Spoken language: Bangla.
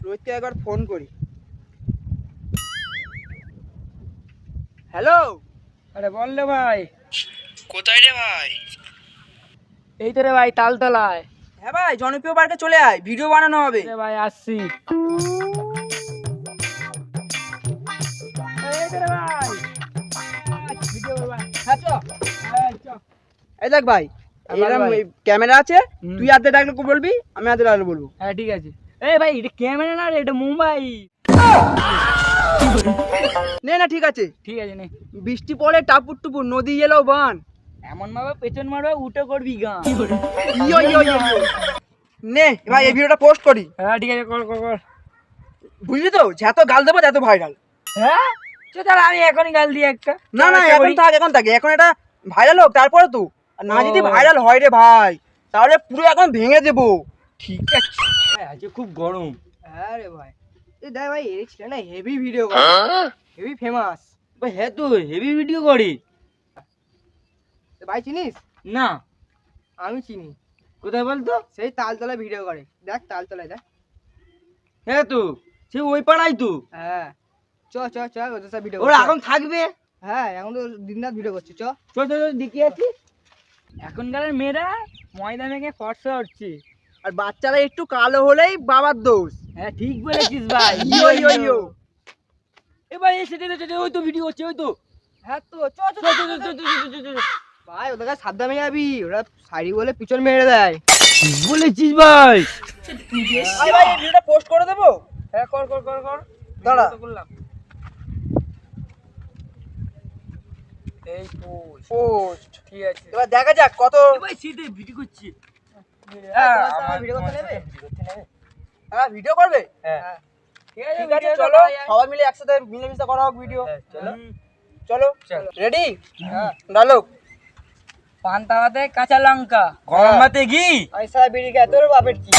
রোহিতকে একবার ফোন করি। হ্যালো, আরে বল রে ভাই। কোথায় রে ভাই? এই তো রে ভাই, তালতলায়। হ্যাঁ ভাই, জনপ্রিয় পার্কে চলে আয়, ভিডিও বানানো হবে। রে ভাই আসছি। এই তো রে ভাই, ভিডিও করবা। হ্যাঁ চ। এই দেখ ভাই, আমার এরকম ভাই। ক্যামেরা আছে, তুই হাতে ডাকলে বলবি, আমি হাতে ডাকলে বলবো। হ্যাঁ ঠিক আছে। এই ভাই, এটা ক্যামেরা না রে, এটা মুম্বাই। নে না, ঠিক আছে। ঠিক আছে নে। বৃষ্টি পড়ে টাপুর টুপুর, নদী এলো বান। এমন ভাবে পেছন মারবে, উঠে করবি গান। ইয়ো ইয়ো ইয়ো। নে ভাই, এই ভিডিওটা পোস্ট করি। হ্যাঁ ঠিক আছে, কর কর কর। বুঝলি তো, যত গাল দেবো তত ভাইরাল। হ্যাঁ চল তাহলে আমি এখনই গাল দিই একটা। না না, এখন থাক, এখন থাকে, এখন এটা ভাইরাল হোক, তারপরে তো। আর না যদি ভাইরাল হয় রে ভাই, তাহলে পুরো এখন ভেঙে দেবো। ঠিক আছে। আজকে খুব গরম। হ্যাঁ রে ভাই, এই দেখ ভাই, এই ছেলে না হেভি ভিডিও করে, হেভি ফেমাস ভাই। হ্যাঁ তো হেভি ভিডিও করি। ভাই চিনিস? না। আমি চিনি। কোথায় বলতো? সেই তালতলায় ভিডিও করে, দেখ তালতলায় দেখ। হ্যাঁ তো সে ওই পাড়াই তো। হ্যাঁ চ চ চ, ওদের সাথে ভিডিও ওরা এখন থাকবে। হ্যাঁ, এখন তো দিনরাত ভিডিও করছে, চ। চল চল দেখি আছি। এখনকার মেয়েরা ময়দা মেখে ফর্সা হচ্ছে, আর বাচ্চারা একটু কালো হলেই বাবার দোষ। হ্যাঁ ঠিক বলেছিস ভাই। ইয়ো ইয়ো ইয়ো। এ ভাই এসে ওই তো ভিডিও হচ্ছে, ওই তো। হ্যাঁ তো চ চ চল, চল, চল, চল, চল, চল, চল। ভাই, ওদের কাছে সাবধানে যাবি, ওরা শাড়ি বলে পিছন মেরে দেয়। ঠিক বলেছিস ভাই। ভাই ভাই, এই ভিডিওটা পোস্ট করে দেবো। হ্যাঁ কর কর কর কর। দাঁড়া। ভিডিও তো করলাম। এই পোস্ট। ঠিক আছে। এবার দেখা যাক কত। এ ভাই সিধে ভিডিও করছি। হ্যাঁ, আমার ভিডিও করতে নেবে? হ্যাঁ, ভিডিও করবে? হ্যাঁ ঠিক আছে, চলো সবাই মিলে একসাথে মিলেমিশে করা হোক ভিডিও। চলো চলো, চলো। রেডি? ডালো। পান্তা ভাতে কাঁচা লঙ্কা, গরম ভাতে ঘি। পয়সা বিড়ি খায় তোর বাপের কি?